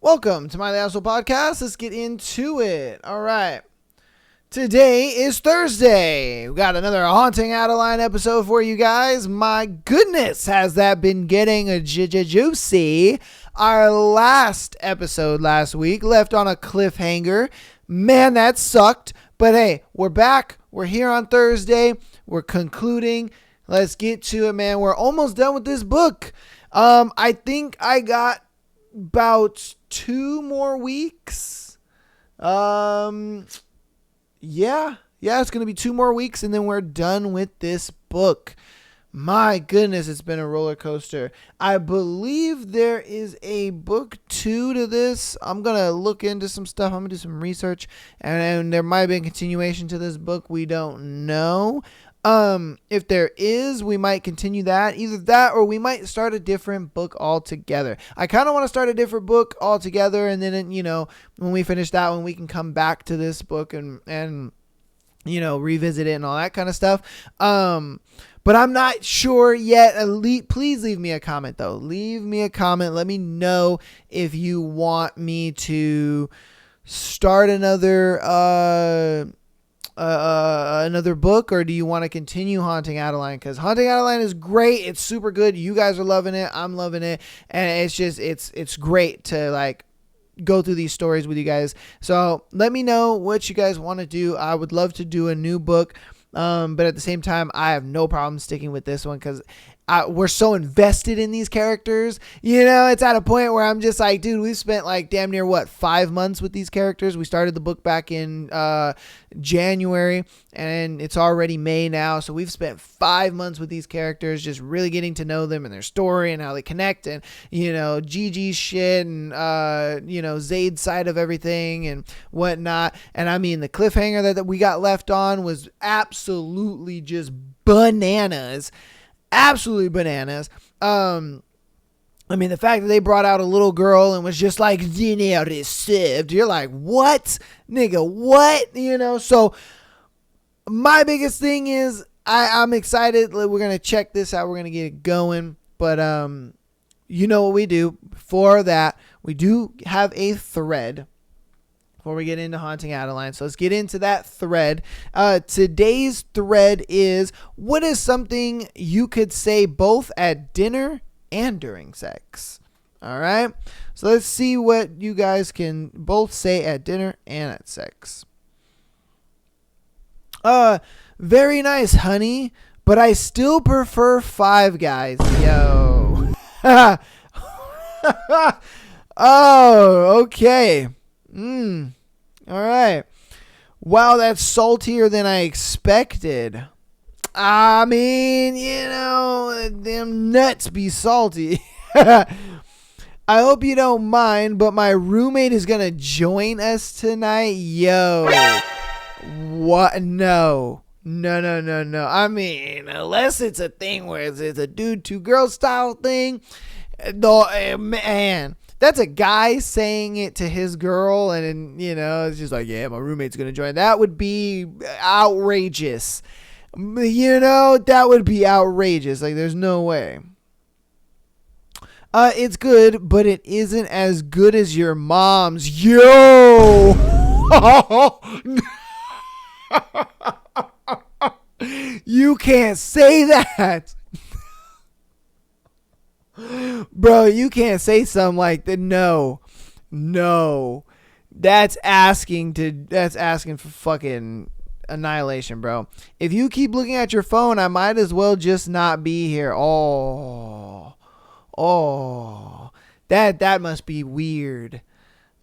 Welcome to my Asshole Podcast. Let's get into it. All right. Today is Thursday. We got another Haunting Adeline episode for you guys. My goodness, has that been getting a juicy. Our last episode last week left on a cliffhanger. Man, that sucked. But hey, we're back. We're here on Thursday. We're concluding. Let's get to it, man. We're almost done with this book. I think I got about 2 more weeks. Yeah, it's going to be 2 more weeks and then we're done with this book. My goodness, it's been a roller coaster. I believe there is a book 2 to this. I'm going to look into some stuff. I'm going to do some research and there might be a continuation to this book. We don't know. If there is, we might continue that. Either that or we might start a different book altogether. I kind of want to start a different book altogether, and then, when we finish that one, we can come back to this book and revisit it and all that kind of stuff. But I'm not sure yet. Please leave me a comment, though. Leave me a comment. Let me know if you want me to start another book, or do you want to continue Haunting Adeline? Because Haunting Adeline is great. It's super good. You guys are loving it. I'm loving it. And it's just, it's great to go through these stories with you guys. So let me know what you guys want to do. I would love to do a new book. But at the same time, I have no problem sticking with this one because we're so invested in these characters. It's at a point where I'm just like, dude, we've spent damn near 5 months with these characters. We started the book back in January and it's already May now. So we've spent 5 months with these characters, just really getting to know them and their story and how they connect and, Gigi's shit and, Zayd's side of everything and whatnot. And I mean, the cliffhanger that we got left on was absolutely just bananas. Absolutely bananas. The fact that they brought out a little girl and was just like, received. You're like, what? Nigga, what? So my biggest thing is I'm excited. We're going to check this out. We're going to get it going. But you know what we do. For that, we do have a thread before we get into Haunting Adeline. So let's get into that thread. Today's thread is, what is something you could say both at dinner and during sex? All right. So let's see what you guys can both say at dinner and at sex. Very nice, honey, but I still prefer Five Guys. Yo. Oh, okay. All right. Wow, that's saltier than I expected. I mean, them nuts be salty. I hope you don't mind, but my roommate is going to join us tonight. Yo. What? No. No. I mean, unless it's a thing where it's a dude, 2 girls style thing. Man. That's a guy saying it to his girl and it's just like, yeah, my roommate's going to join. That would be outrageous. That would be outrageous. There's no way. It's good, but it isn't as good as your mom's. Yo! You can't say that. Bro, you can't say something like that. No. That's asking for fucking annihilation, bro. If you keep looking at your phone, I might as well just not be here. Oh. That must be weird.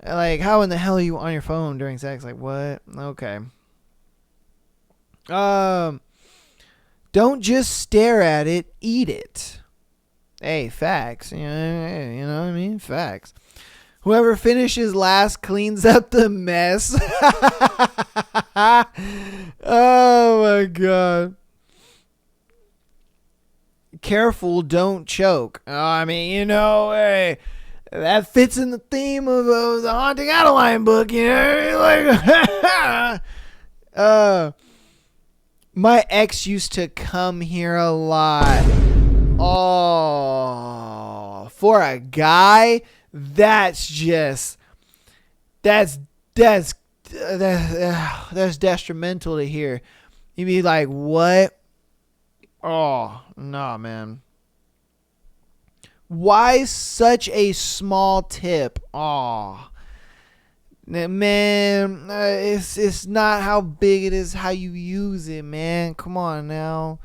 How in the hell are you on your phone during sex? What? Okay. Don't just stare at it, eat it. Hey, facts. You know what I mean? Facts. Whoever finishes last cleans up the mess. Oh, my God. Careful, don't choke. Hey, that fits in the theme of the Haunting Adeline book. My ex used to come here a lot. Oh, for a guy, That's just that's that's that's detrimental to hear. You'd be like, what? Oh, nah, man. Why such a small tip? Oh, man, it's not how big it is, how you use it, man. Come on now.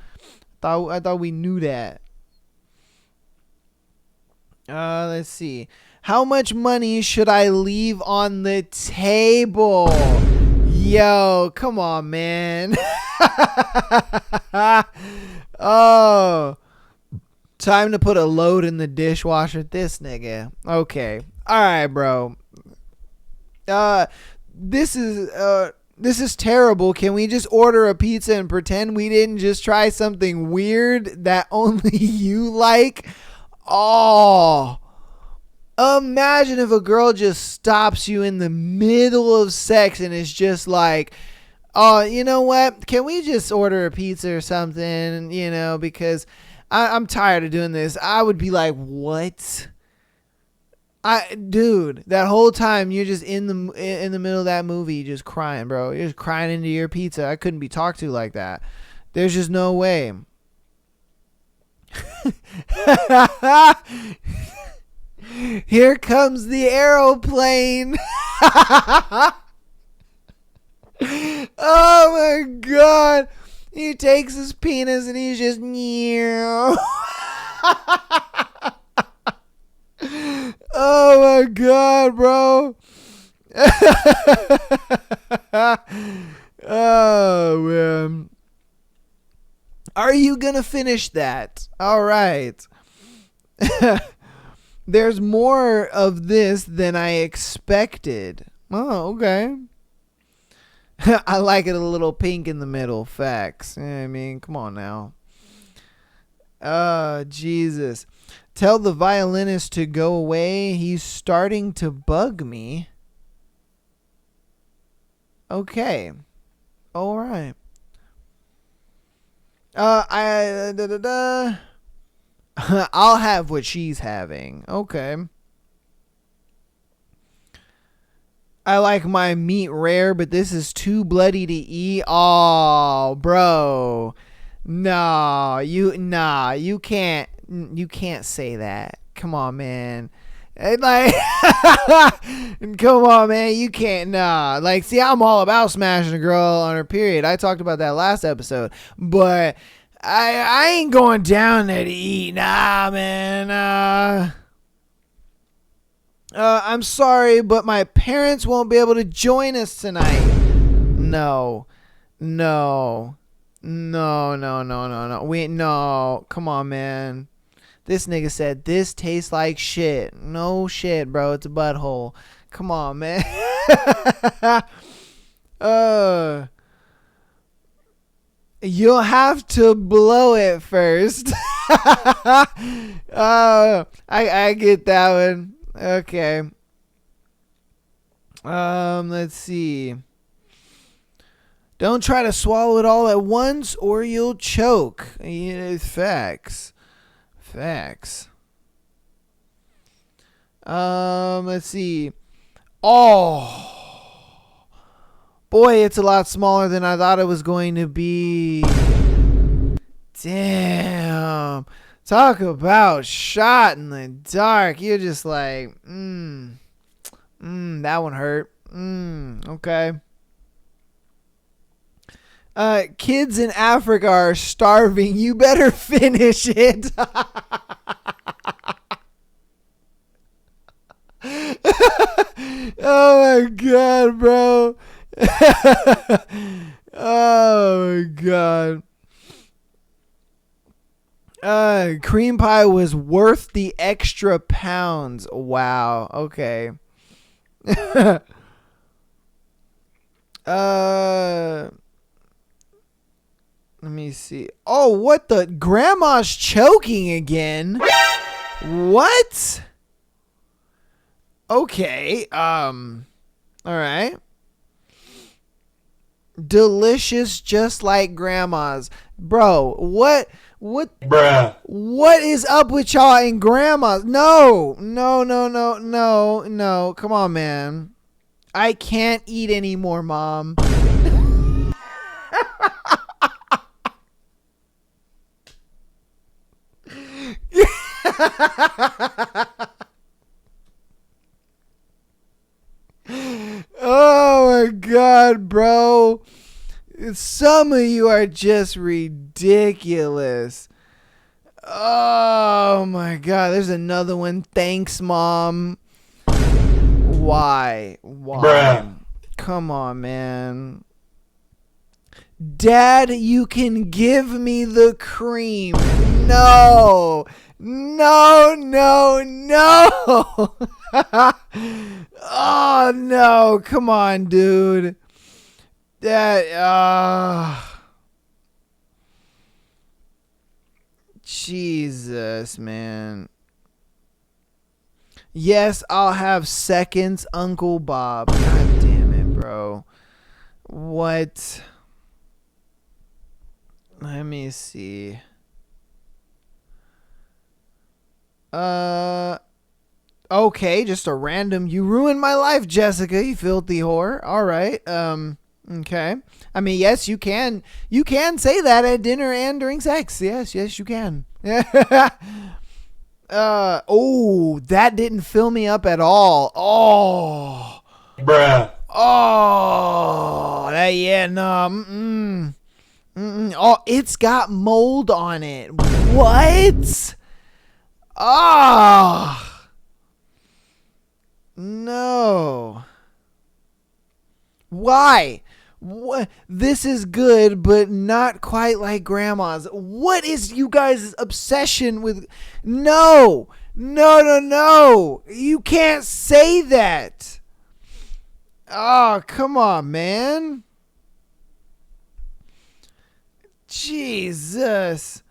I thought we knew that. Let's see. How much money should I leave on the table? Yo, come on, man. Oh, time to put a load in the dishwasher. This nigga. Okay. All right, bro. This is terrible. Can we just order a pizza and pretend we didn't just try something weird that only you like? Oh, imagine if a girl just stops you in the middle of sex and is just like, oh, you know what? Can we just order a pizza or something? You know, because I'm tired of doing this. I would be like, what? Dude, that whole time you're just in the middle of that movie, just crying, bro. You're just crying into your pizza. I couldn't be talked to like that. There's just no way. Here comes the aeroplane. Oh my god. He takes his penis and he's just oh my god, bro. Oh man. Are you gonna finish that? All right. There's more of this than I expected. Oh, okay. I like it a little pink in the middle. Facts. I mean, come on now. Oh, Jesus. Tell the violinist to go away. He's starting to bug me. Okay. All right. I'll have what she's having. Okay. I like my meat rare, but this is too bloody to eat. Oh, bro. You can't say that. Come on, man. Like, come on, man. You can't. Nah. Like, see, I'm all about smashing a girl on her period. I talked about that last episode, but I ain't going down there to eat. Nah, man. I'm sorry, but my parents won't be able to join us tonight. No. No. Come on, man. This nigga said this tastes like shit. No shit, bro. It's a butthole. Come on, man. You'll have to blow it first. I get that one. Okay. Let's see. Don't try to swallow it all at once or you'll choke. Facts. Let's see. Oh. Boy, it's a lot smaller than I thought it was going to be. Damn. Talk about shot in the dark. You're just like, that one hurt. Okay. Kids in Africa are starving. You better finish it. Oh my god, bro. Oh my god. Cream pie was worth the extra pounds. Wow. Okay. Let me see. Oh, what the? Grandma's choking again? What? Okay. All right. Delicious, just like grandma's. Bro, what What is up with y'all and grandma? No. Come on, man. I can't eat anymore, Mom. Oh my God, bro. Some of you are just ridiculous. Oh my God, there's another one. Thanks, Mom. Why? Bruh. Come on, man. Dad, you can give me the cream. No. Oh no, come on, dude. Jesus, man. Yes, I'll have seconds, Uncle Bob. God damn it, bro. What? Let me see. Okay, just a random. You ruined my life, Jessica, you filthy whore. All right. Okay. I mean, yes, you can. You can say that at dinner and during sex. Yes, you can. Oh, that didn't fill me up at all. Oh. Bruh. Oh, that, yeah, no. Oh, it's got mold on it. What? Oh. No. Why? What? This is good, but not quite like grandma's. What is you guys' obsession with? No. You can't say that. Oh, come on, man. Jesus.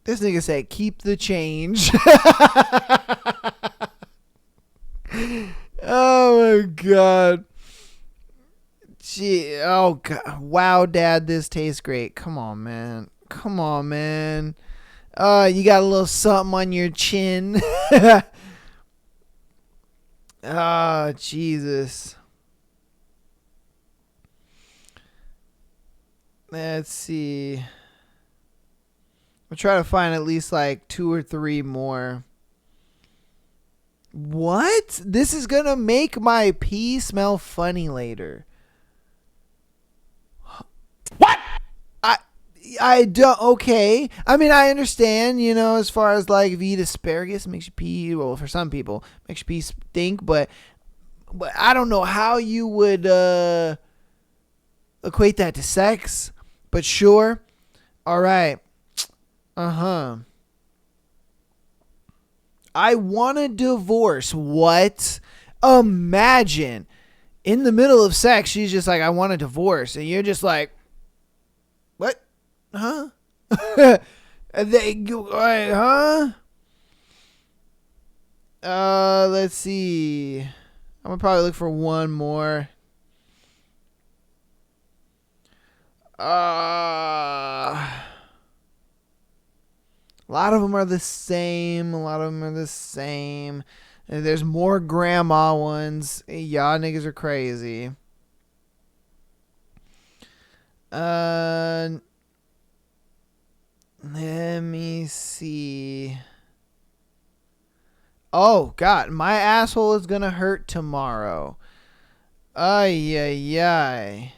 This nigga said, keep the change. Oh, my God. Gee, oh, God. Wow, Dad, this tastes great. Come on, man. You got a little something on your chin. Oh, Jesus. Let's see. I'll try to find at least like 2 or 3 more. What? This is gonna make my pee smell funny later. What? I don't. Okay. I mean, I understand. As far as like if you eat asparagus, it makes you pee. Well, for some people, it makes you pee stink. But I don't know how you would equate that to sex. But sure. All right. I want a divorce. What? Imagine in the middle of sex, she's just like, I want a divorce. And you're just like, what? Huh? And huh? Let's see. I'm gonna probably look for one more. A lot of them are the same. There's more grandma ones. Y'all niggas are crazy. Let me see. Oh, God. My asshole is gonna hurt tomorrow. Ay.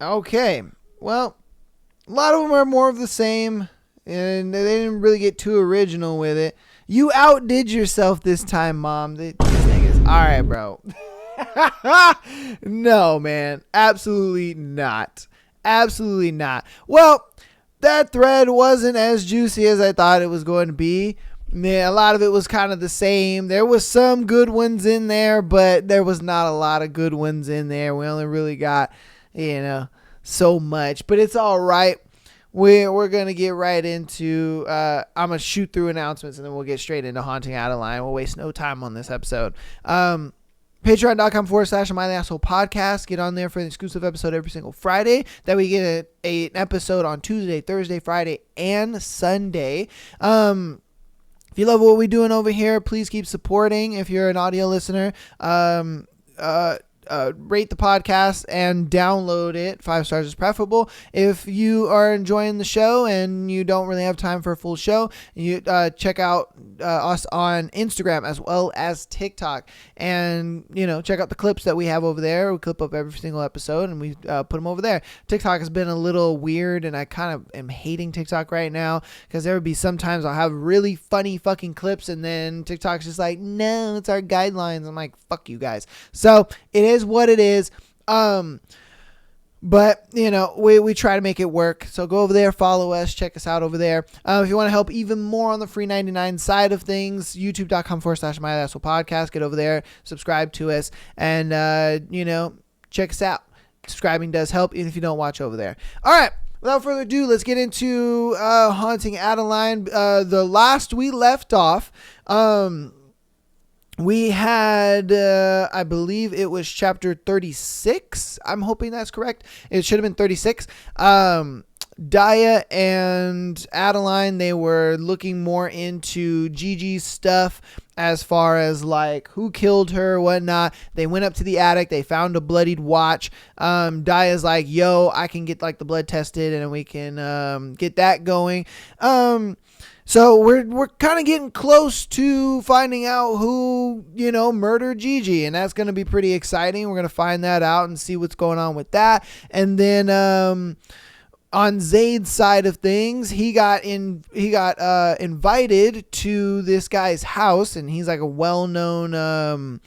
Okay. Well, a lot of them are more of the same, and they didn't really get too original with it. You outdid yourself this time, Mom. These niggas. All right, bro. No, man. Absolutely not. Well, that thread wasn't as juicy as I thought it was going to be. Man, a lot of it was kind of the same. There was some good ones in there, but there was not a lot of good ones in there. We only really got, so much. But it's all right. We're going to get right into, I'm going to shoot through announcements and then we'll get straight into Haunting Adeline. We'll waste no time on this episode. Patreon.com/Am I the Asshole Podcast. Get on there for an exclusive episode every single Friday. That we get an episode on Tuesday, Thursday, Friday, and Sunday. If you love what we're doing over here, please keep supporting. If you're an audio listener, rate the podcast and download it. 5 stars is preferable. If you are enjoying the show and you don't really have time for a full show, you check out us on Instagram as well as TikTok, and check out the clips that we have over there. We clip up every single episode and we put them over there. TikTok has been a little weird, and I kind of am hating TikTok right now, because there would be sometimes I'll have really funny fucking clips and then TikTok's just like, no, it's our guidelines. I'm like, fuck you guys. So it is what it is. But we try to make it work. So go over there, follow us, check us out over there. If you want to help even more on the free 99 side of things, youtube.com/Am I the Asshole Podcast. Get over there, subscribe to us, and check us out. Subscribing does help, even if you don't watch over there. All right. Without further ado, let's get into Haunting Adeline. The last we left off, we had, I believe it was chapter 36. I'm hoping that's correct. It should have been 36. Daya and Adeline, they were looking more into Gigi's stuff as far as like who killed her, whatnot. They went up to the attic. They found a bloodied watch. Daya's like, yo, I can get like the blood tested and we can get that going. So we're kind of getting close to finding out who, murdered Gigi, and that's going to be pretty exciting. We're going to find that out and see what's going on with that. And then on Zaid's side of things, he got invited to this guy's house, and he's like a well-known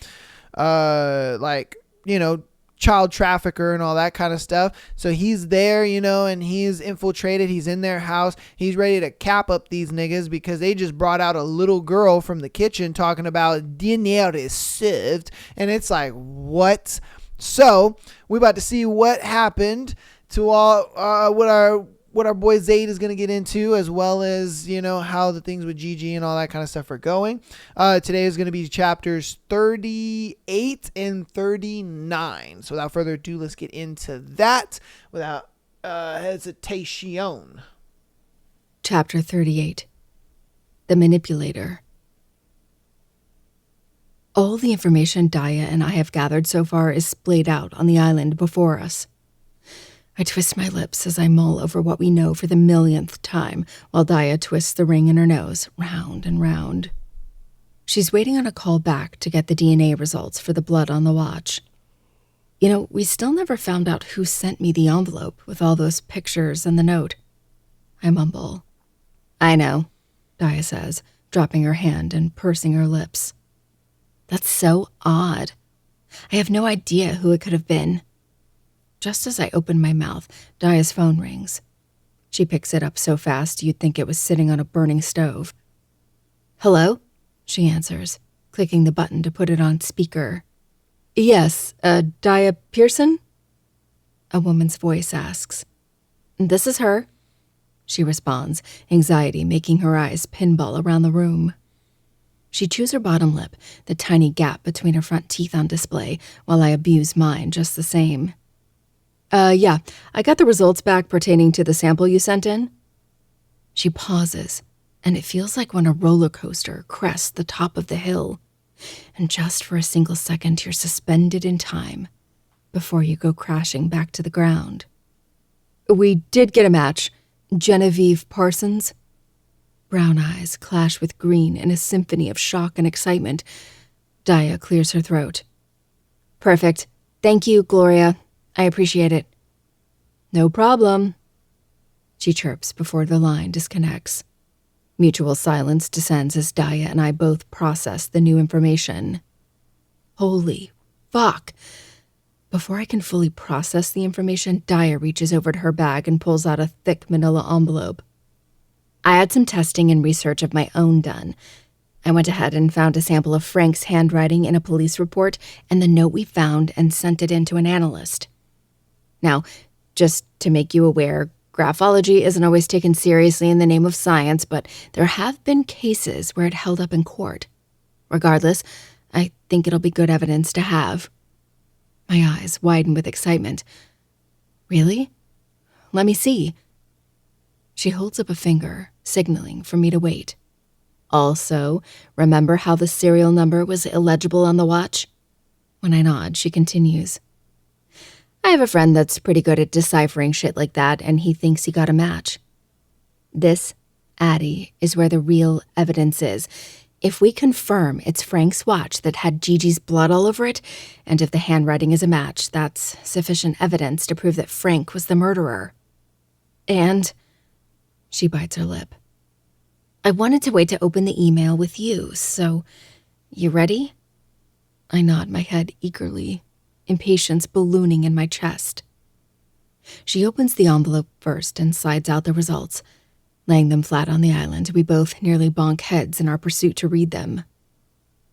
child trafficker and all that kind of stuff. So he's there, and he's infiltrated. He's in their house. He's ready to cap up these niggas because they just brought out a little girl from the kitchen talking about dinner is served. And it's like, what? So we're about to see what happened to all, what our boy Zaid is going to get into, as well as, how the things with Gigi and all that kind of stuff are going. Today is going to be chapters 38 and 39. So without further ado, let's get into that without hesitation. Chapter 38. The Manipulator. All the information Daya and I have gathered so far is splayed out on the island before us. I twist my lips as I mull over what we know for the millionth time, while Daya twists the ring in her nose, round and round. She's waiting on a call back to get the DNA results for the blood on the watch. We still never found out who sent me the envelope with all those pictures and the note. I mumble. I know, Daya says, dropping her hand and pursing her lips. That's so odd. I have no idea who it could have been. Just as I open my mouth, Daya's phone rings. She picks it up so fast you'd think it was sitting on a burning stove. Hello? She answers, clicking the button to put it on speaker. Yes, Daya Pearson? A woman's voice asks. This is her. She responds, anxiety making her eyes pinball around the room. She chews her bottom lip, the tiny gap between her front teeth on display, while I abuse mine just the same. Yeah, I got the results back pertaining to the sample you sent in. She pauses, and it feels like when a roller coaster crests the top of the hill, and just for a single second you're suspended in time before you go crashing back to the ground. We did get a match. Genevieve Parsons. Brown eyes clash with green in a symphony of shock and excitement. Daya clears her throat. Perfect. Thank you, Gloria. I appreciate it. No problem. She chirps before the line disconnects. Mutual silence descends as Daya and I both process the new information. Holy fuck. Before I can fully process the information, Daya reaches over to her bag and pulls out a thick manila envelope. I had some testing and research of my own done. I went ahead and found a sample of Frank's handwriting in a police report and the note we found and sent it in to an analyst. Now, just to make you aware, graphology isn't always taken seriously in the name of science, but there have been cases where it held up in court. Regardless, I think it'll be good evidence to have." My eyes widen with excitement. "Really? Let me see." She holds up a finger, signaling for me to wait. "Also, remember how the serial number was illegible on the watch?" When I nod, she continues. "I have a friend that's pretty good at deciphering shit like that, and he thinks he got a match. This, Addie, is where the real evidence is. If we confirm it's Frank's watch that had Gigi's blood all over it, and if the handwriting is a match, that's sufficient evidence to prove that Frank was the murderer. And," she bites her lip, "I wanted to wait to open the email with you, so you ready?" I nod my head eagerly, impatience ballooning in my chest. She opens the envelope first and slides out the results. Laying them flat on the island, we both nearly bonk heads in our pursuit to read them.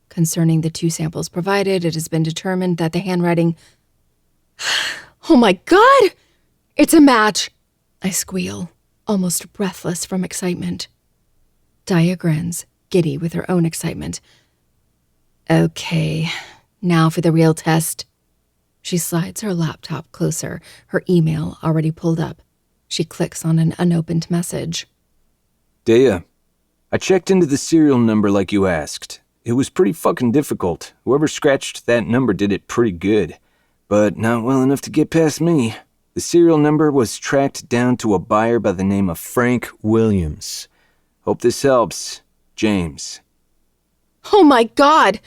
Concerning the 2 samples provided, it has been determined that the handwriting... "Oh my God! It's a match!" I squeal, almost breathless from excitement. Daya grins, giddy with her own excitement. "Okay, now for the real test." She slides her laptop closer, her email already pulled up. She clicks on an unopened message. "Daya, I checked into the serial number like you asked. It was pretty fucking difficult. Whoever scratched that number did it pretty good, but not well enough to get past me. The serial number was tracked down to a buyer by the name of Frank Williams. Hope this helps. James." "Oh my God!"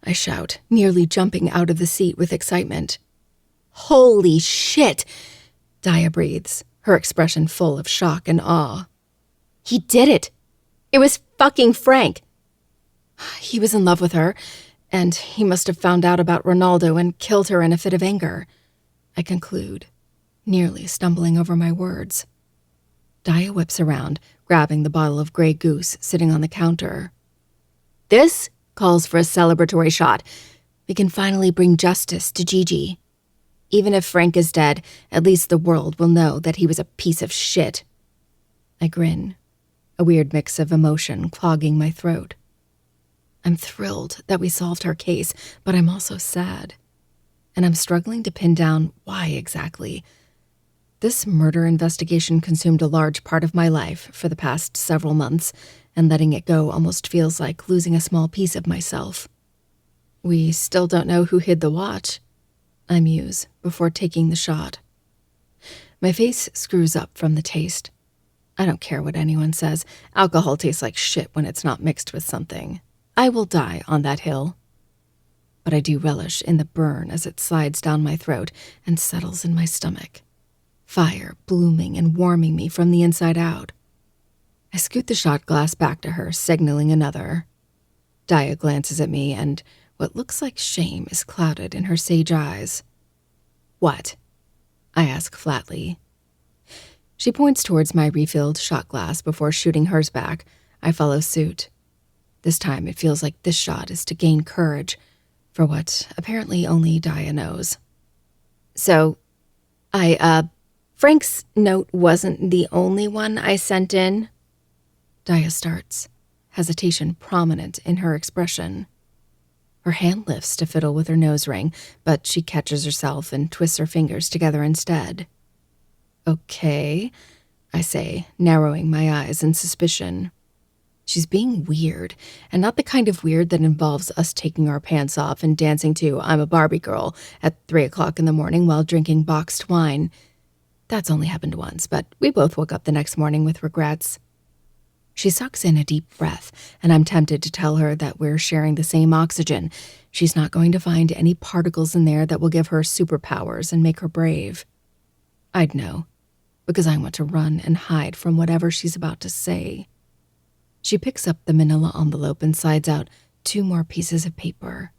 I shout, nearly jumping out of the seat with excitement. "Holy shit!" Daya breathes, her expression full of shock and awe. "He did it! It was fucking Frank! He was in love with her, and he must have found out about Ronaldo and killed her in a fit of anger," I conclude, nearly stumbling over my words. Daya whips around, grabbing the bottle of Grey Goose sitting on the counter. "This calls for a celebratory shot. We can finally bring justice to Gigi. Even if Frank is dead, at least the world will know that he was a piece of shit." I grin, a weird mix of emotion clogging my throat. I'm thrilled that we solved her case, but I'm also sad. And I'm struggling to pin down why exactly. This murder investigation consumed a large part of my life for the past several months, and letting it go almost feels like losing a small piece of myself. "We still don't know who hid the watch," I muse before taking the shot. My face screws up from the taste. I don't care what anyone says. Alcohol tastes like shit when it's not mixed with something. I will die on that hill. But I do relish in the burn as it slides down my throat and settles in my stomach. Fire blooming and warming me from the inside out. I scoot the shot glass back to her, signaling another. Daya glances at me, and what looks like shame is clouded in her sage eyes. "What?" I ask flatly. She points towards my refilled shot glass before shooting hers back. I follow suit. This time it feels like this shot is to gain courage, for what apparently only Daya knows. "So, Frank's note wasn't the only one I sent in?" Daya starts, hesitation prominent in her expression. Her hand lifts to fiddle with her nose ring, but she catches herself and twists her fingers together instead. "Okay," I say, narrowing my eyes in suspicion. She's being weird, and not the kind of weird that involves us taking our pants off and dancing to "I'm a Barbie Girl" at 3 o'clock in the morning while drinking boxed wine. That's only happened once, but we both woke up the next morning with regrets. She sucks in a deep breath, and I'm tempted to tell her that we're sharing the same oxygen. She's not going to find any particles in there that will give her superpowers and make her brave. I'd know, because I want to run and hide from whatever she's about to say. She picks up the manila envelope and slides out 2 more pieces of paper.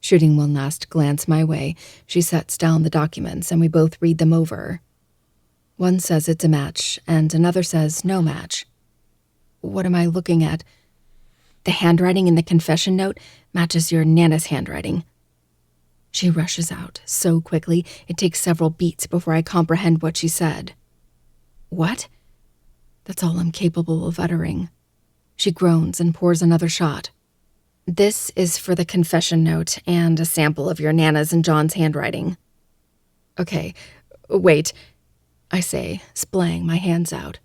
Shooting one last glance my way, she sets down the documents and we both read them over. One says it's a match, and another says no match. What am I looking at? The handwriting in the confession note matches your Nana's handwriting. She rushes out so quickly it takes several beats before I comprehend what she said. What? That's all I'm capable of uttering. She groans and pours another shot. This is for the confession note and a sample of your Nana's and John's handwriting. Okay, wait, I say, splaying my hands out.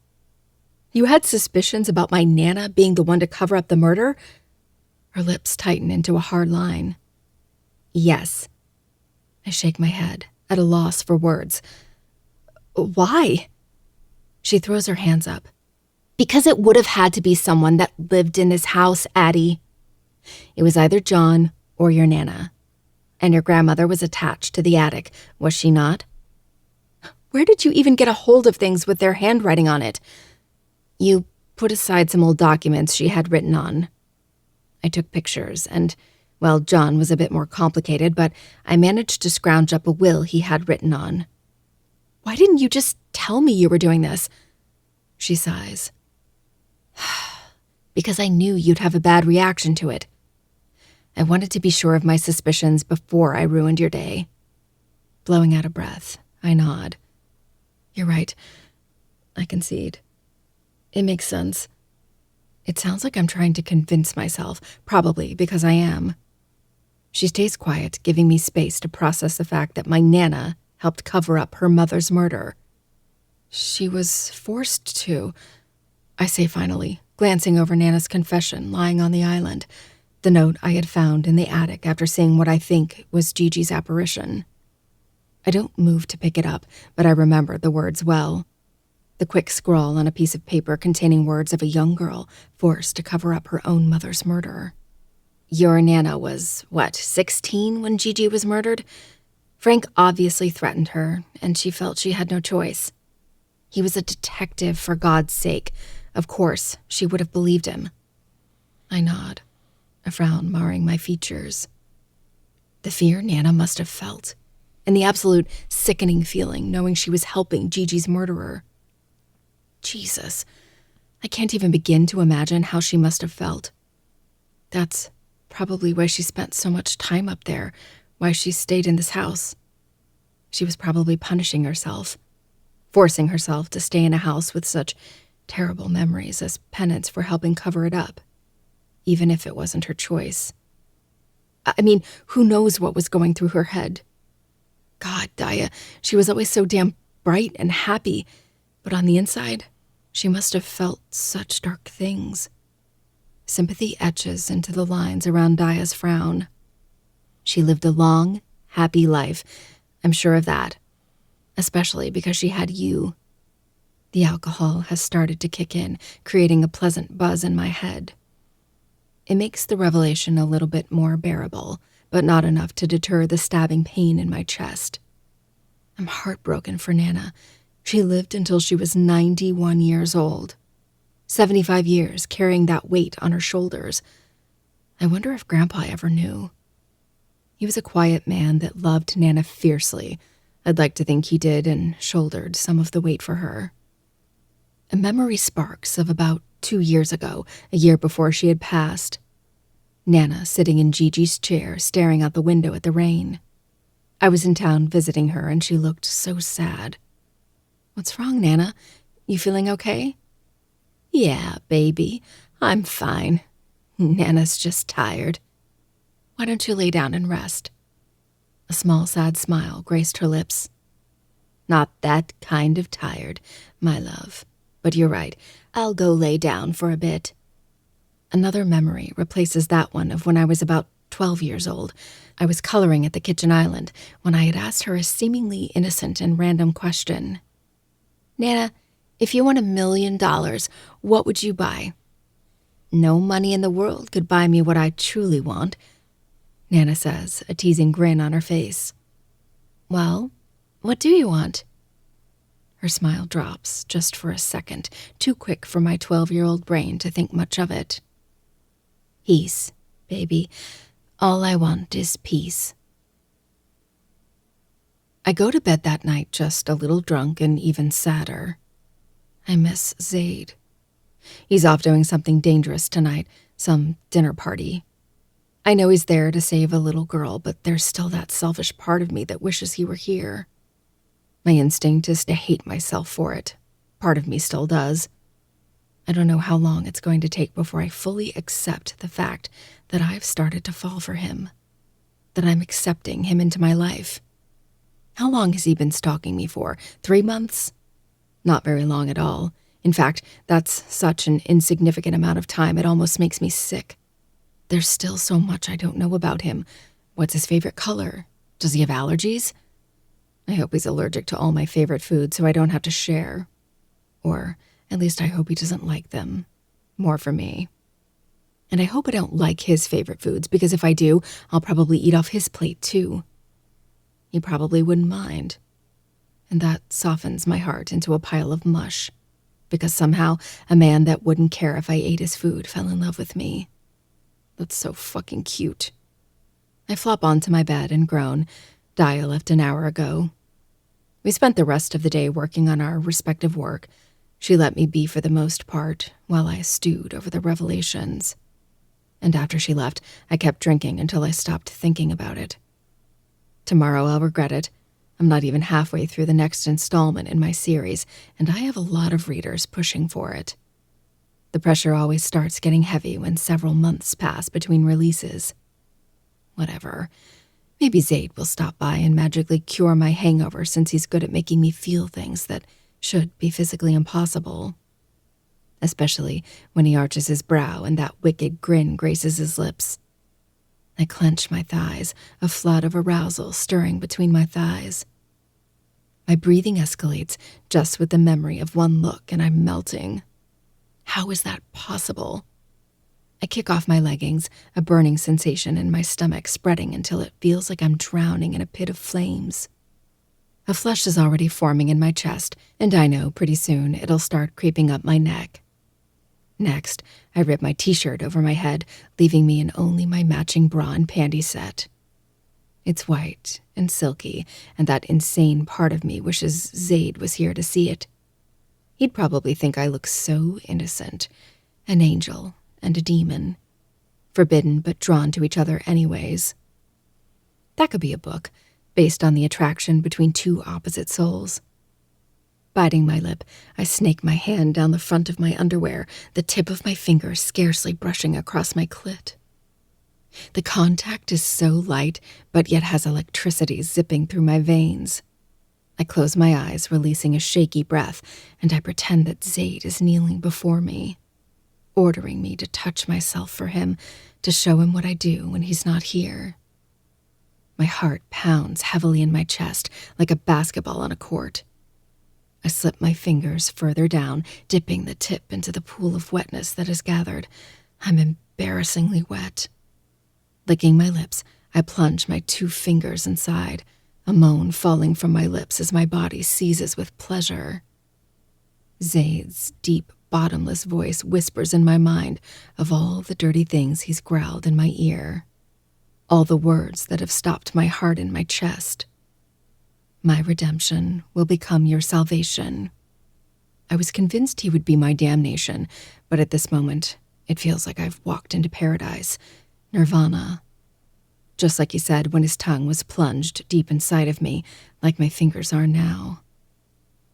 You had suspicions about my Nana being the one to cover up the murder? Her lips tighten into a hard line. Yes. I shake my head, at a loss for words. Why? She throws her hands up. Because it would have had to be someone that lived in this house, Addie. It was either John or your Nana. And your grandmother was attached to the attic, was she not? Where did you even get a hold of things with their handwriting on it? You put aside some old documents she had written on. I took pictures, and, well, John was a bit more complicated, but I managed to scrounge up a will he had written on. Why didn't you just tell me you were doing this? She sighs. Because I knew you'd have a bad reaction to it. I wanted to be sure of my suspicions before I ruined your day. Blowing out a breath, I nod. You're right. I concede. It makes sense. It sounds like I'm trying to convince myself, probably because I am. She stays quiet, giving me space to process the fact that my Nana helped cover up her mother's murder. She was forced to, I say finally, glancing over Nana's confession lying on the island, the note I had found in the attic after seeing what I think was Gigi's apparition. I don't move to pick it up, but I remember the words well. The quick scrawl on a piece of paper containing words of a young girl forced to cover up her own mother's murder. Your Nana was, 16 when Gigi was murdered? Frank obviously threatened her, and she felt she had no choice. He was a detective, for God's sake. Of course, she would have believed him. I nod, a frown marring my features. The fear Nana must have felt, and the absolute sickening feeling knowing she was helping Gigi's murderer. Jesus, I can't even begin to imagine how she must have felt. That's probably why she spent so much time up there, why she stayed in this house. She was probably punishing herself, forcing herself to stay in a house with such terrible memories as penance for helping cover it up, even if it wasn't her choice. I mean, who knows what was going through her head? God, Daya, she was always so damn bright and happy, but on the inside, she must have felt such dark things. Sympathy etches into the lines around Daya's frown. She lived a long, happy life, I'm sure of that, especially because she had you. The alcohol has started to kick in, creating a pleasant buzz in my head. It makes the revelation a little bit more bearable, but not enough to deter the stabbing pain in my chest. I'm heartbroken for Nana. She lived until she was 91 years old. 75 years carrying that weight on her shoulders. I wonder if Grandpa ever knew. He was a quiet man that loved Nana fiercely. I'd like to think he did and shouldered some of the weight for her. A memory sparks of about 2 years ago, a year before she had passed. Nana sitting in Gigi's chair, staring out the window at the rain. I was in town visiting her, and she looked so sad. What's wrong, Nana? You feeling okay? Yeah, baby, I'm fine. Nana's just tired. Why don't you lay down and rest? A small, sad smile graced her lips. Not that kind of tired, my love. But you're right, I'll go lay down for a bit. Another memory replaces that one of when I was about 12 years old. I was coloring at the kitchen island when I had asked her a seemingly innocent and random question. Nana, if you won $1 million, what would you buy? No money in the world could buy me what I truly want, Nana says, a teasing grin on her face. Well, what do you want? Her smile drops just for a second, too quick for my 12-year-old brain to think much of it. Peace, baby. All I want is peace. I go to bed that night just a little drunk and even sadder. I miss Zaid. He's off doing something dangerous tonight, some dinner party. I know he's there to save a little girl, but there's still that selfish part of me that wishes he were here. My instinct is to hate myself for it. Part of me still does. I don't know how long it's going to take before I fully accept the fact that I've started to fall for him, that I'm accepting him into my life. How long has he been stalking me for? 3 months? Not very long at all. In fact, that's such an insignificant amount of time, it almost makes me sick. There's still so much I don't know about him. What's his favorite color? Does he have allergies? I hope he's allergic to all my favorite foods so I don't have to share. Or at least I hope he doesn't like them. More for me. And I hope I don't like his favorite foods, because if I do, I'll probably eat off his plate too. He probably wouldn't mind. And that softens my heart into a pile of mush, because somehow a man that wouldn't care if I ate his food fell in love with me. That's so fucking cute. I flop onto my bed and groan. Dia left an hour ago. We spent the rest of the day working on our respective work. She let me be for the most part, while I stewed over the revelations. And after she left, I kept drinking until I stopped thinking about it. Tomorrow I'll regret it. I'm not even halfway through the next installment in my series, and I have a lot of readers pushing for it. The pressure always starts getting heavy when several months pass between releases. Whatever. Maybe Zaid will stop by and magically cure my hangover, since he's good at making me feel things that should be physically impossible. Especially when he arches his brow and that wicked grin graces his lips. I clench my thighs, a flood of arousal stirring between my thighs. My breathing escalates just with the memory of one look, and I'm melting. How is that possible? I kick off my leggings, a burning sensation in my stomach spreading until it feels like I'm drowning in a pit of flames. A flush is already forming in my chest, and I know pretty soon it'll start creeping up my neck. Next, I rip my t-shirt over my head, leaving me in only my matching bra and panty set. It's white and silky, and that insane part of me wishes Zaid was here to see it. He'd probably think I look so innocent, an angel and a demon, forbidden but drawn to each other anyways. That could be a book, based on the attraction between two opposite souls. Biting my lip, I snake my hand down the front of my underwear, the tip of my finger scarcely brushing across my clit. The contact is so light, but yet has electricity zipping through my veins. I close my eyes, releasing a shaky breath, and I pretend that Zaid is kneeling before me, ordering me to touch myself for him, to show him what I do when he's not here. My heart pounds heavily in my chest like a basketball on a court. I slip my fingers further down, dipping the tip into the pool of wetness that has gathered. I'm embarrassingly wet. Licking my lips, I plunge my 2 fingers inside, a moan falling from my lips as my body seizes with pleasure. Zaid's deep, bottomless voice whispers in my mind of all the dirty things he's growled in my ear, all the words that have stopped my heart in my chest. My redemption will become your salvation. I was convinced he would be my damnation, but at this moment, it feels like I've walked into paradise, nirvana. Just like he said when his tongue was plunged deep inside of me, like my fingers are now.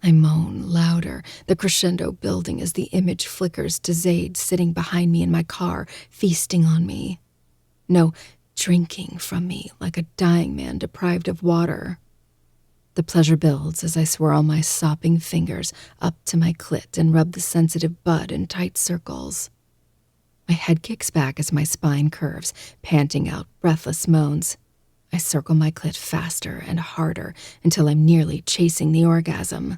I moan louder, the crescendo building as the image flickers to Zaid sitting behind me in my car, feasting on me. No, drinking from me like a dying man deprived of water. The pleasure builds as I swirl my sopping fingers up to my clit and rub the sensitive bud in tight circles. My head kicks back as my spine curves, panting out breathless moans. I circle my clit faster and harder until I'm nearly chasing the orgasm.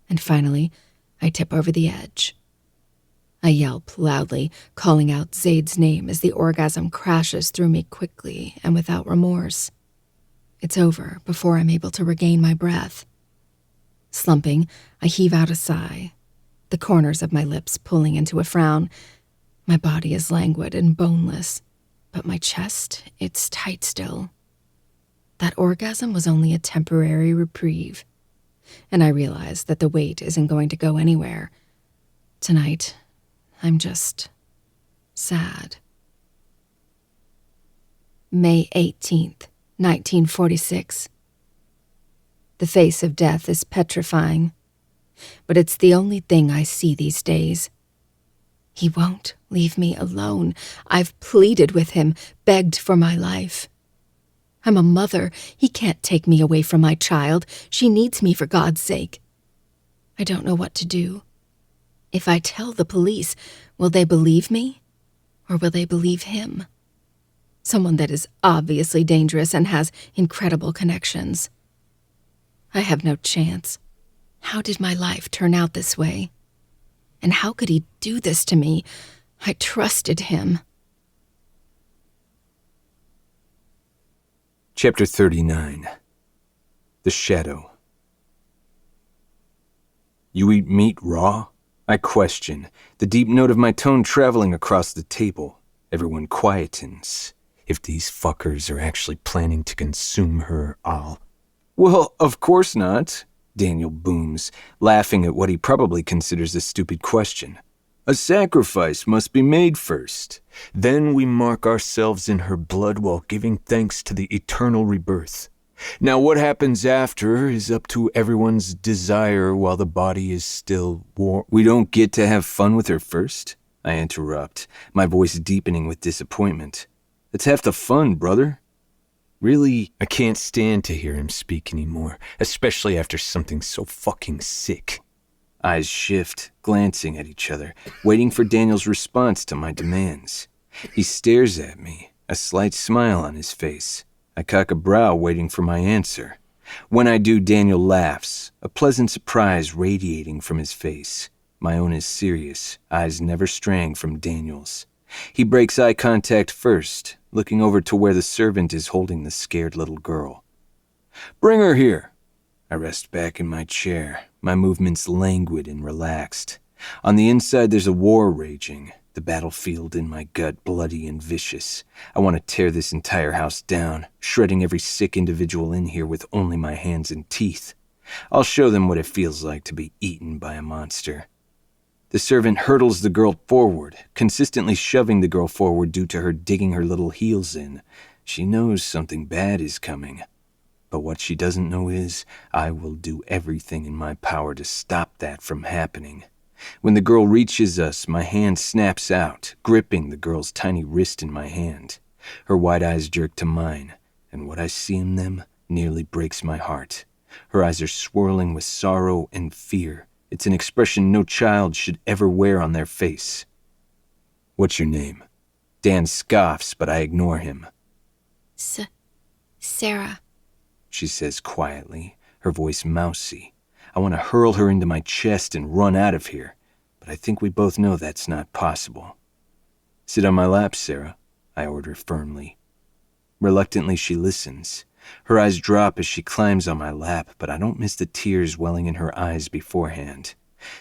And finally, I tip over the edge. I yelp loudly, calling out Zaid's name as the orgasm crashes through me quickly and without remorse. It's over before I'm able to regain my breath. Slumping, I heave out a sigh, the corners of my lips pulling into a frown. My body is languid and boneless, but my chest, it's tight still. That orgasm was only a temporary reprieve, and I realize that the weight isn't going to go anywhere. Tonight, I'm just sad. May 18th. 1946. The face of death is petrifying, but it's the only thing I see these days. He won't leave me alone. I've pleaded with him, begged for my life. I'm a mother. He can't take me away from my child. She needs me for God's sake. I don't know what to do. If I tell the police, will they believe me? Or will they believe him? Someone that is obviously dangerous and has incredible connections. I have no chance. How did my life turn out this way? And how could he do this to me? I trusted him. Chapter 39. The Shadow. You eat meat raw? I question, the deep note of my tone traveling across the table. Everyone quietens. If these fuckers are actually planning to consume her, I'll... Well, of course not, Daniel booms, laughing at what he probably considers a stupid question. A sacrifice must be made first. Then we mark ourselves in her blood while giving thanks to the eternal rebirth. Now what happens after is up to everyone's desire while the body is still warm. We don't get to have fun with her first? I interrupt, my voice deepening with disappointment. That's half the fun, brother. Really, I can't stand to hear him speak anymore, especially after something so fucking sick. Eyes shift, glancing at each other, waiting for Daniel's response to my demands. He stares at me, a slight smile on his face. I cock a brow, waiting for my answer. When I do, Daniel laughs, a pleasant surprise radiating from his face. My own is serious, eyes never straying from Daniel's. He breaks eye contact first, looking over to where the servant is holding the scared little girl. Bring her here. I rest back in my chair, my movements languid and relaxed. On the inside there's a war raging, the battlefield in my gut bloody and vicious. I want to tear this entire house down, shredding every sick individual in here with only my hands and teeth. I'll show them what it feels like to be eaten by a monster. The servant hurdles the girl forward, consistently shoving the girl forward due to her digging her little heels in. She knows something bad is coming. But what she doesn't know is, I will do everything in my power to stop that from happening. When the girl reaches us, my hand snaps out, gripping the girl's tiny wrist in my hand. Her wide eyes jerk to mine, and what I see in them nearly breaks my heart. Her eyes are swirling with sorrow and fear. It's an expression no child should ever wear on their face. What's your name? Dan scoffs, but I ignore him. Sarah, she says quietly, her voice mousy. I want to hurl her into my chest and run out of here, but I think we both know that's not possible. Sit on my lap, Sarah, I order firmly. Reluctantly, she listens. Her eyes drop as she climbs on my lap, but I don't miss the tears welling in her eyes beforehand.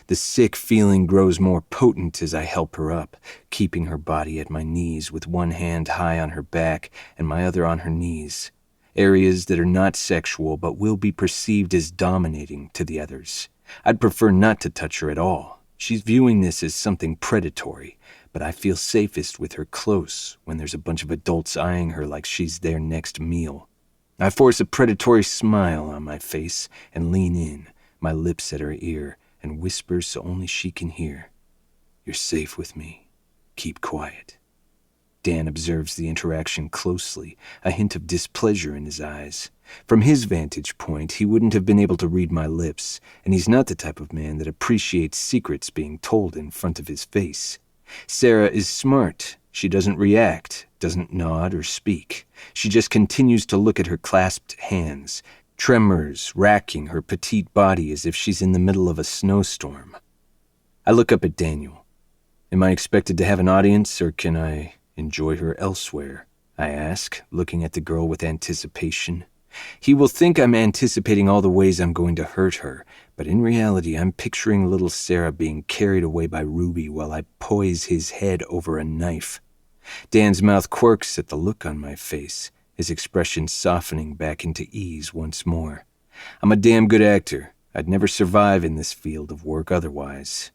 The sick feeling grows more potent as I help her up, keeping her body at my knees with one hand high on her back and my other on her knees. Areas that are not sexual but will be perceived as dominating to the others. I'd prefer not to touch her at all. She's viewing this as something predatory, but I feel safest with her close when there's a bunch of adults eyeing her like she's their next meal. I force a predatory smile on my face and lean in, my lips at her ear, and whisper so only she can hear. You're safe with me. Keep quiet. Dan observes the interaction closely, a hint of displeasure in his eyes. From his vantage point, he wouldn't have been able to read my lips, and he's not the type of man that appreciates secrets being told in front of his face. Sarah is smart. She doesn't react, doesn't nod or speak. She just continues to look at her clasped hands, tremors racking her petite body as if she's in the middle of a snowstorm. I look up at Daniel. Am I expected to have an audience, or can I enjoy her elsewhere? I ask, looking at the girl with anticipation. He will think I'm anticipating all the ways I'm going to hurt her, but in reality I'm picturing little Sarah being carried away by Ruby while I poise his head over a knife. Dan's mouth quirks at the look on my face, his expression softening back into ease once more. I'm a damn good actor. I'd never survive in this field of work otherwise.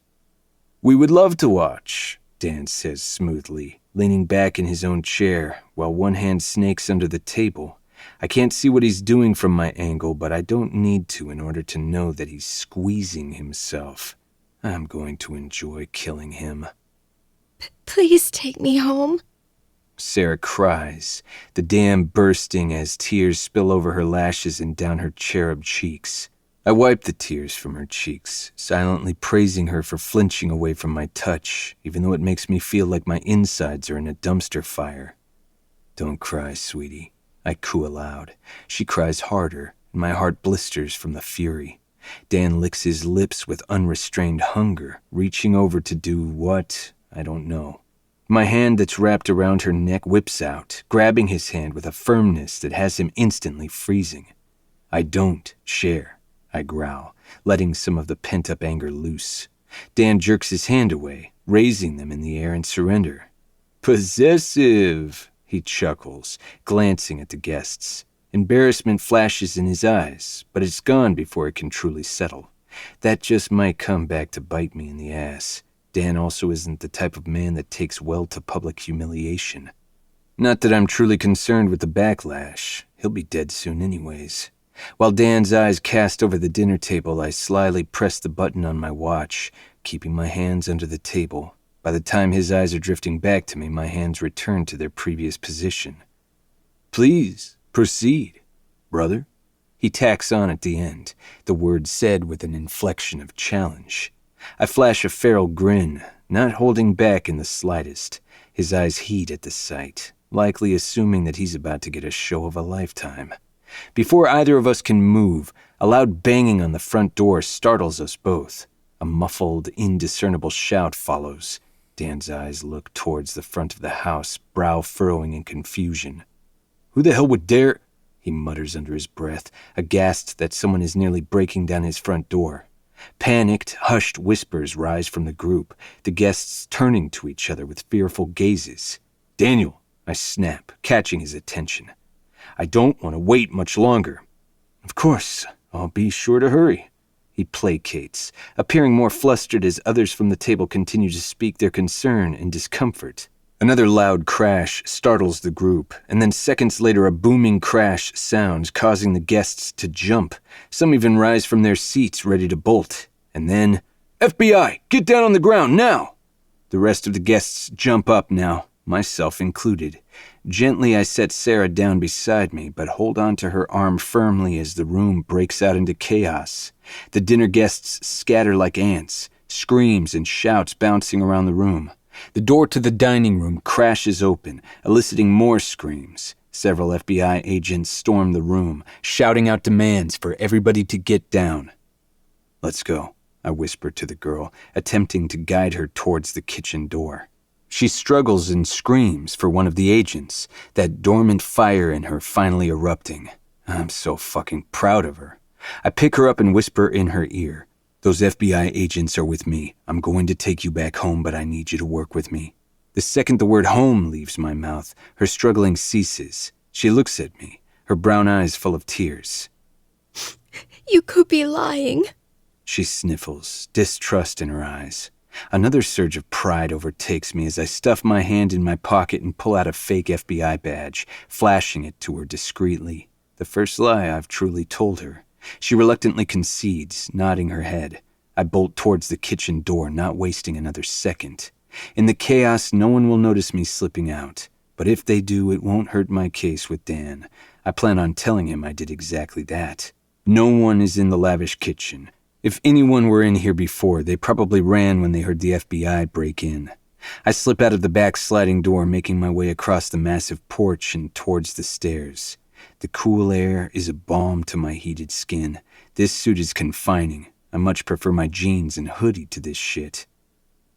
We would love to watch, Dan says smoothly, leaning back in his own chair while one hand snakes under the table. I can't see what he's doing from my angle, but I don't need to in order to know that he's squeezing himself. I'm going to enjoy killing him. Please take me home. Sarah cries, the dam bursting as tears spill over her lashes and down her cherub cheeks. I wipe the tears from her cheeks, silently praising her for flinching away from my touch, even though it makes me feel like my insides are in a dumpster fire. Don't cry, sweetie, I coo aloud. She cries harder, and my heart blisters from the fury. Dan licks his lips with unrestrained hunger, reaching over to do what? I don't know. My hand that's wrapped around her neck whips out, grabbing his hand with a firmness that has him instantly freezing. I don't share, I growl, letting some of the pent-up anger loose. Dan jerks his hand away, raising them in the air in surrender. Possessive, he chuckles, glancing at the guests. Embarrassment flashes in his eyes, but it's gone before it can truly settle. That just might come back to bite me in the ass. Dan also isn't the type of man that takes well to public humiliation. Not that I'm truly concerned with the backlash. He'll be dead soon anyways. While Dan's eyes cast over the dinner table, I slyly press the button on my watch, keeping my hands under the table. By the time his eyes are drifting back to me, my hands return to their previous position. Please, proceed, brother. He tacks on at the end, the word said with an inflection of challenge. I flash a feral grin, not holding back in the slightest. His eyes heat at the sight, likely assuming that he's about to get a show of a lifetime. Before either of us can move, a loud banging on the front door startles us both. A muffled, indiscernible shout follows. Dan's eyes look towards the front of the house, brow furrowing in confusion. Who the hell would dare? He mutters under his breath, aghast that someone is nearly breaking down his front door. Panicked, hushed whispers rise from the group, the guests turning to each other with fearful gazes. Daniel, I snap, catching his attention. I don't want to wait much longer. Of course, I'll be sure to hurry. He placates, appearing more flustered as others from the table continue to speak their concern and discomfort. Another loud crash startles the group, and then seconds later a booming crash sounds, causing the guests to jump. Some even rise from their seats ready to bolt. And then, FBI, get down on the ground now! The rest of the guests jump up now, myself included. Gently I set Sarah down beside me, but hold on to her arm firmly as the room breaks out into chaos. The dinner guests scatter like ants, screams and shouts bouncing around the room. The door to the dining room crashes open, eliciting more screams. Several FBI agents storm the room, shouting out demands for everybody to get down. Let's go, I whisper to the girl, attempting to guide her towards the kitchen door. She struggles and screams for one of the agents, that dormant fire in her finally erupting. I'm so fucking proud of her. I pick her up and whisper in her ear. Those FBI agents are with me. I'm going to take you back home, but I need you to work with me. The second the word home leaves my mouth, her struggling ceases. She looks at me, her brown eyes full of tears. You could be lying. She sniffles, distrust in her eyes. Another surge of pride overtakes me as I stuff my hand in my pocket and pull out a fake FBI badge, flashing it to her discreetly. The first lie I've truly told her. She reluctantly concedes, nodding her head. I bolt towards the kitchen door, not wasting another second. In the chaos, no one will notice me slipping out. But if they do, it won't hurt my case with Dan. I plan on telling him I did exactly that. No one is in the lavish kitchen. If anyone were in here before, they probably ran when they heard the FBI break in. I slip out of the back sliding door, making my way across the massive porch and towards the stairs. The cool air is a balm to my heated skin. This suit is confining. I much prefer my jeans and hoodie to this shit.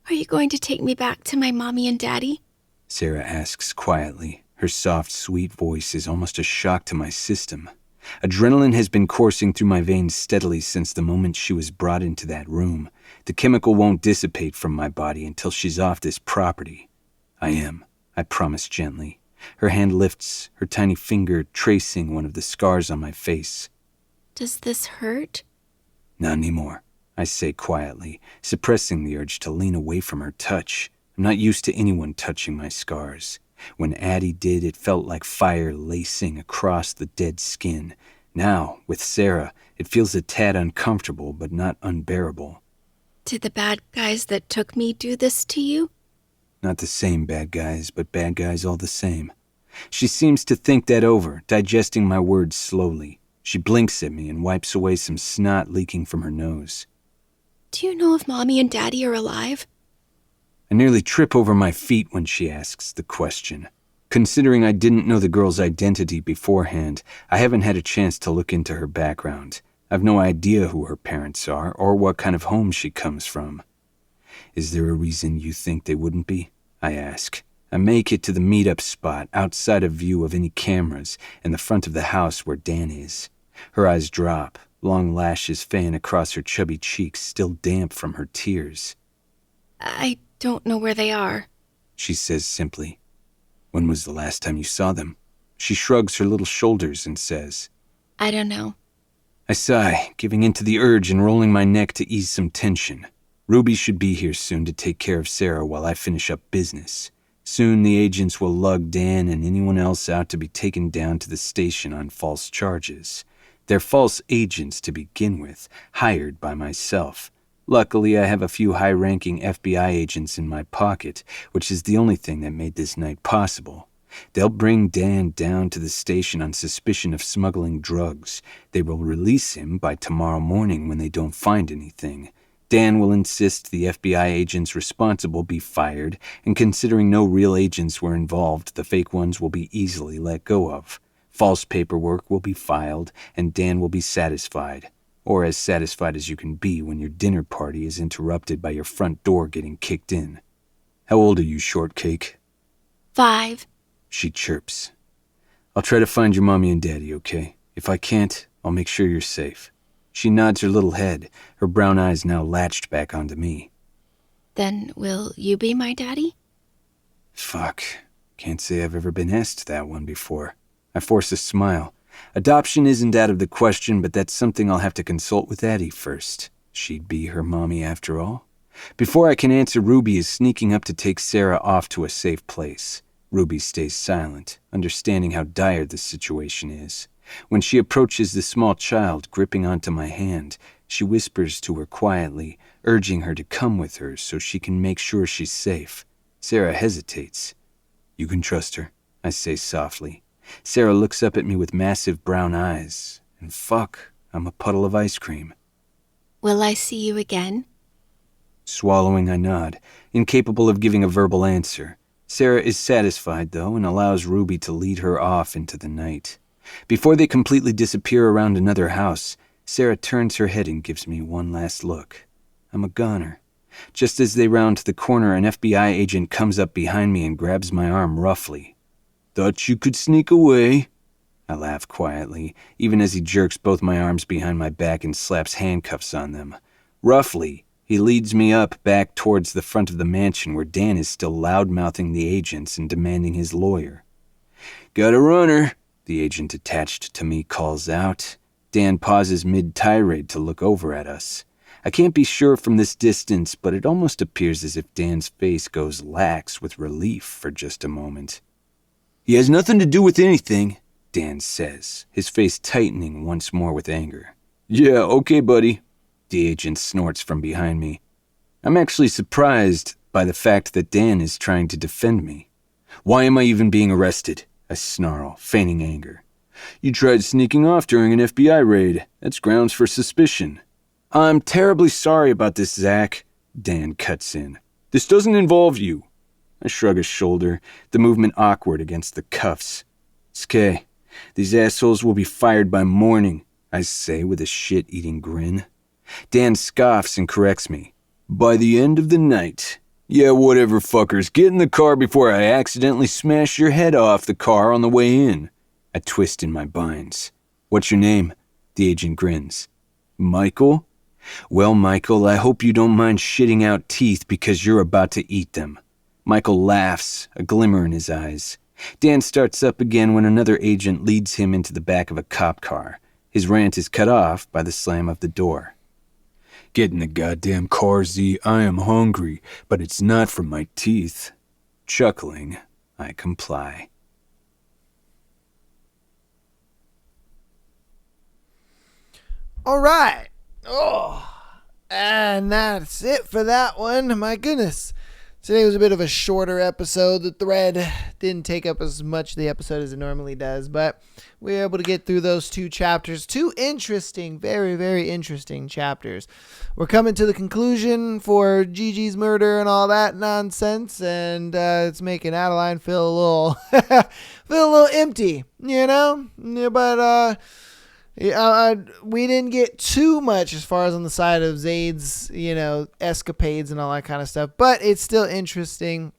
Are you going to take me back to my mommy and daddy? Sarah asks quietly. Her soft, sweet voice is almost a shock to my system. Adrenaline has been coursing through my veins steadily since the moment she was brought into that room. The chemical won't dissipate from my body until she's off this property. I am, I promise gently. Her hand lifts, her tiny finger tracing one of the scars on my face. Does this hurt? Not anymore, I say quietly, suppressing the urge to lean away from her touch. I'm not used to anyone touching my scars. When Addie did, it felt like fire lacing across the dead skin. Now, with Sarah, it feels a tad uncomfortable, but not unbearable. Did the bad guys that took me do this to you? Not the same bad guys, but bad guys all the same. She seems to think that over, digesting my words slowly. She blinks at me and wipes away some snot leaking from her nose. Do you know if Mommy and Daddy are alive? I nearly trip over my feet when she asks the question. Considering I didn't know the girl's identity beforehand, I haven't had a chance to look into her background. I've no idea who her parents are or what kind of home she comes from. Is there a reason you think they wouldn't be? I ask. I make it to the meetup spot outside of view of any cameras in the front of the house where Dan is. Her eyes drop, long lashes fan across her chubby cheeks still damp from her tears. I don't know where they are, she says simply. When was the last time you saw them? She shrugs her little shoulders and says, I don't know. I sigh, giving in to the urge and rolling my neck to ease some tension. Ruby should be here soon to take care of Sarah while I finish up business. Soon the agents will lug Dan and anyone else out to be taken down to the station on false charges. They're false agents to begin with, hired by myself. Luckily, I have a few high-ranking FBI agents in my pocket, which is the only thing that made this night possible. They'll bring Dan down to the station on suspicion of smuggling drugs. They will release him by tomorrow morning when they don't find anything. Dan will insist the FBI agents responsible be fired, and considering no real agents were involved, the fake ones will be easily let go of. False paperwork will be filed, and Dan will be satisfied. Or as satisfied as you can be when your dinner party is interrupted by your front door getting kicked in. How old are you, Shortcake? 5. She chirps. I'll try to find your mommy and daddy, okay? If I can't, I'll make sure you're safe. She nods her little head, her brown eyes now latched back onto me. Then will you be my daddy? Fuck. Can't say I've ever been asked that one before. I force a smile. Adoption isn't out of the question, but that's something I'll have to consult with Addie first. She'd be her mommy after all. Before I can answer, Ruby is sneaking up to take Sarah off to a safe place. Ruby stays silent, understanding how dire the situation is. When she approaches the small child gripping onto my hand, she whispers to her quietly, urging her to come with her so she can make sure she's safe. Sarah hesitates. You can trust her, I say softly. Sarah looks up at me with massive brown eyes, and fuck, I'm a puddle of ice cream. Will I see you again? Swallowing, I nod, incapable of giving a verbal answer. Sarah is satisfied, though, and allows Ruby to lead her off into the night. Before they completely disappear around another house, Sarah turns her head and gives me one last look. I'm a goner. Just as they round the corner, an FBI agent comes up behind me and grabs my arm roughly. Thought you could sneak away? I laugh quietly, even as he jerks both my arms behind my back and slaps handcuffs on them. Roughly, he leads me up back towards the front of the mansion where Dan is still loud-mouthing the agents and demanding his lawyer. Got a runner, the agent attached to me calls out. Dan pauses mid-tirade to look over at us. I can't be sure from this distance, but it almost appears as if Dan's face goes lax with relief for just a moment. He has nothing to do with anything, Dan says, his face tightening once more with anger. Yeah, okay, buddy, the agent snorts from behind me. I'm actually surprised by the fact that Dan is trying to defend me. Why am I even being arrested? I snarl, feigning anger. You tried sneaking off during an FBI raid. That's grounds for suspicion. I'm terribly sorry about this, Zach, Dan cuts in. This doesn't involve you. I shrug a shoulder, the movement awkward against the cuffs. Skay, these assholes will be fired by morning, I say with a shit-eating grin. Dan scoffs and corrects me. By the end of the night. Yeah, whatever, fuckers. Get in the car before I accidentally smash your head off the car on the way in. I twist in my binds. What's your name? The agent grins. Michael? Well, Michael, I hope you don't mind shitting out teeth because you're about to eat them. Michael laughs, a glimmer in his eyes. Dan starts up again when another agent leads him into the back of a cop car. His rant is cut off by the slam of the door. Get in the goddamn car, Z. I am hungry, but it's not from my teeth. Chuckling, I comply. All right. Oh, and that's it for that one. My goodness. Today was a bit of a shorter episode. The thread didn't take up as much of the episode as it normally does, but we were able to get through those 2 chapters. 2 interesting, very, very interesting chapters. We're coming to the conclusion for Gigi's murder and all that nonsense, and it's making Adeline feel a little, feel a little empty, you know? Yeah, but we didn't get too much as far as on the side of Zaid's, escapades and all that kind of stuff, but it's still interesting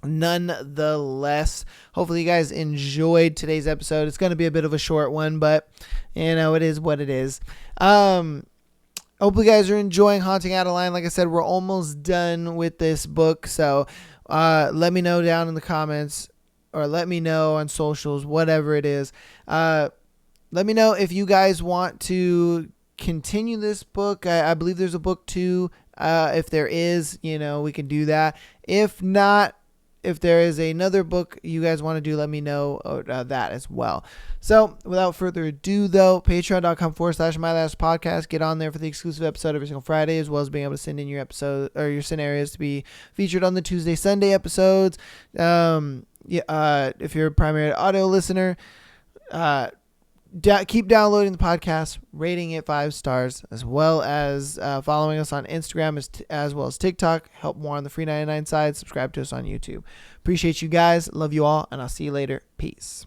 nonetheless. Hopefully you guys enjoyed today's episode. It's going to be a bit of a short one, but it is what it is. Hope you guys are enjoying Haunting Adeline. Like I said, we're almost done with this book, so let me know down in the comments, or let me know on socials, whatever it is. Let me know if you guys want to continue this book. I believe there's a book 2. If there is, we can do that. If not, if there is another book you guys want to do, let me know that as well. So without further ado, though, patreon.com/mylastpodcast. Get on there for the exclusive episode every single Friday, as well as being able to send in your episode or your scenarios to be featured on the Tuesday, Sunday episodes. If you're a primary audio listener, keep downloading the podcast, rating it 5 stars, as well as following us on Instagram as well as TikTok. Help more on the free 99 side. Subscribe to us on YouTube. Appreciate you guys. Love you all, and I'll see you later. Peace.